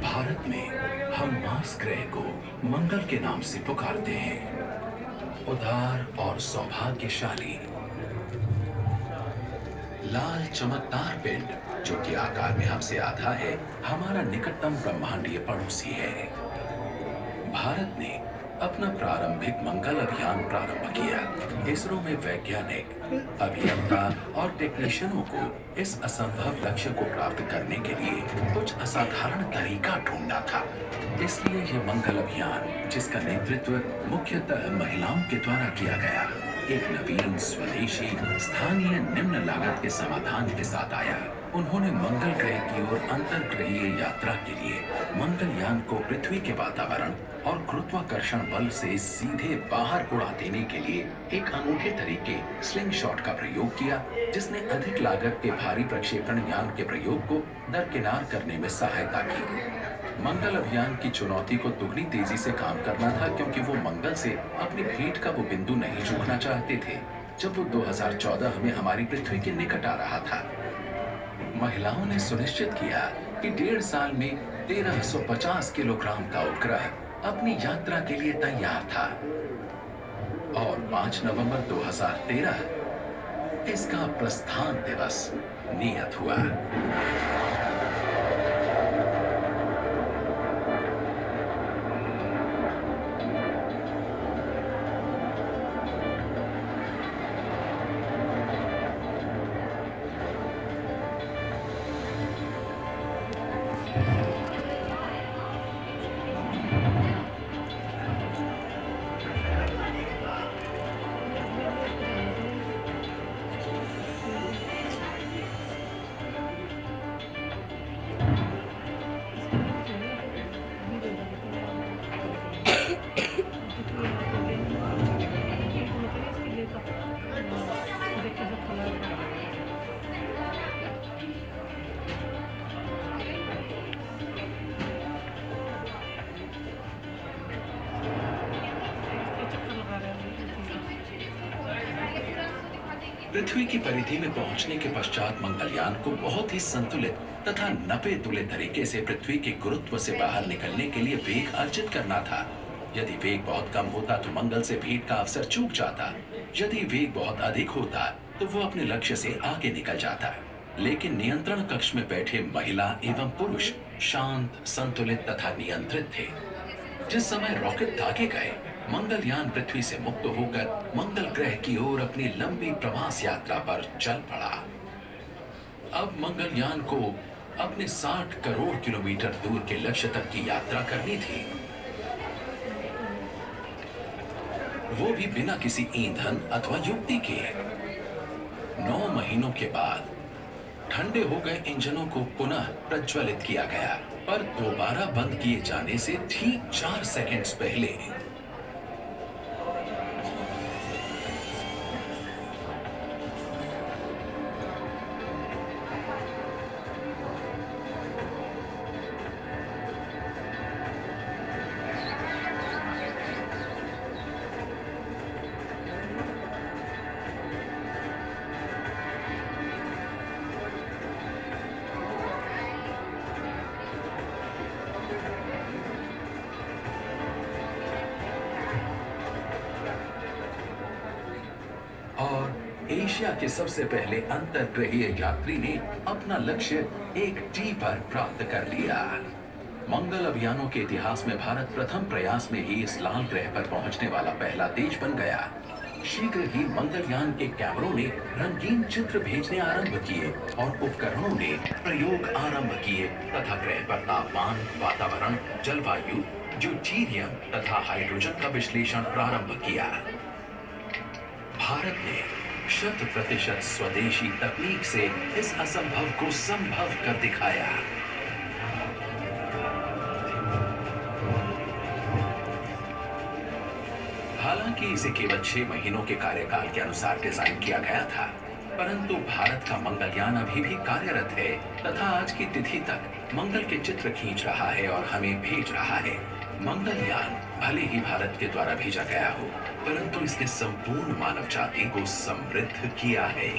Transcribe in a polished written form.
भारत में हम मार्स ग्रह को मंगल के नाम से पुकारते हैं। उदार और सौभाग्यशाली लाल चमकदार पिंड जो कि आकार में हमसे आधा है, हमारा निकटतम ब्रह्मांडीय पड़ोसी है। भारत ने अपना प्रारंभिक मंगल अभियान प्रारंभ किया। इसरो में वैज्ञानिक, अभियंता और टेक्नीशियनों को इस असंभव लक्ष्य को प्राप्त करने के लिए कुछ असाधारण तरीका ढूंढना था। इसलिए यह मंगल अभियान, जिसका नेतृत्व मुख्यतः महिलाओं के द्वारा किया गया, एक नवीन स्वदेशी स्थानीय निम्न लागत के समाधान के साथ आया। उन्होंने मंगल ग्रह की ओर अंतरग्रहीय यात्रा के लिए मंगलयान को पृथ्वी के वातावरण और गुरुत्वाकर्षण बल से सीधे बाहर उड़ा देने के लिए एक अनूठे तरीके स्लिंग शॉट का प्रयोग किया, जिसने अधिक लागत के भारी प्रक्षेपण यान के प्रयोग को दरकिनार करने में सहायता की। मंगल अभियान की चुनौती को दुगनी तेजी से काम करना था, क्योंकि वो मंगल से अपनी भेंट का वो बिंदु नहीं चूकना चाहते थे जब वो 2014 में हमारी पृथ्वी के निकट आ रहा था। महिलाओं ने सुनिश्चित किया कि 1.5 साल में 1350 किलोग्राम का उपग्रह अपनी यात्रा के लिए तैयार था और 5 नवंबर 2013 इसका प्रस्थान दिवस नियत हुआ। पृथ्वी की परिधि में पहुंचने के पश्चात मंगलयान को बहुत ही संतुलित तथा नपे तुले तरीके से पृथ्वी के गुरुत्व से बाहर निकलने के लिए वेग अर्जित करना था। यदि वेग बहुत कम होता तो मंगल से भेंट का अवसर चूक जाता। यदि वेग बहुत अधिक होता तो वो अपने लक्ष्य से आगे निकल जाता। लेकिन नियंत्रण कक्ष में बैठे महिला एवं पुरुष शांत, संतुलित तथा नियंत्रित थे। जिस समय रॉकेट दागे गए, मंगलयान पृथ्वी से मुक्त होकर मंगल ग्रह की ओर अपनी लंबी प्रवास यात्रा पर चल पड़ा। अब मंगलयान को अपने 60 करोड़ किलोमीटर दूर के लक्ष्य तक की यात्रा करनी थी, वो भी बिना किसी ईंधन अथवा युक्ति के। 9 महीनों के बाद ठंडे हो गए इंजनों को पुनः प्रज्वलित किया गया, पर दोबारा बंद किए जाने से ठीक 4 सेकंड्स पहले और एशिया के सबसे पहले अंतरग्रहीय यात्री ने अपना लक्ष्य एक टी पर प्राप्त कर लिया। मंगल अभियानों के इतिहास में भारत प्रथम प्रयास में ही इस लाल ग्रह पर पहुंचने वाला पहला देश बन गया। शीघ्र ही मंगलयान के कैमरों ने रंगीन चित्र भेजने आरंभ किए और उपकरणों ने प्रयोग आरंभ किए तथा ग्रह पर तापमान, वातावरण, जलवायु, ड्यूटेरियम तथा हाइड्रोजन का विश्लेषण प्रारंभ किया। भारत ने 100% स्वदेशी तकनीक से इस असंभव को संभव कर दिखाया। हालांकि इसे केवल 6 महीनों के कार्यकाल के अनुसार डिजाइन किया गया था, परंतु भारत का मंगलयान अभी भी कार्यरत है तथा आज की तिथि तक मंगल के चित्र खींच रहा है और हमें भेज रहा है। मंगलयान भले ही भारत के द्वारा भेजा गया हो, परंतु इसने संपूर्ण मानव जाति को समृद्ध किया है।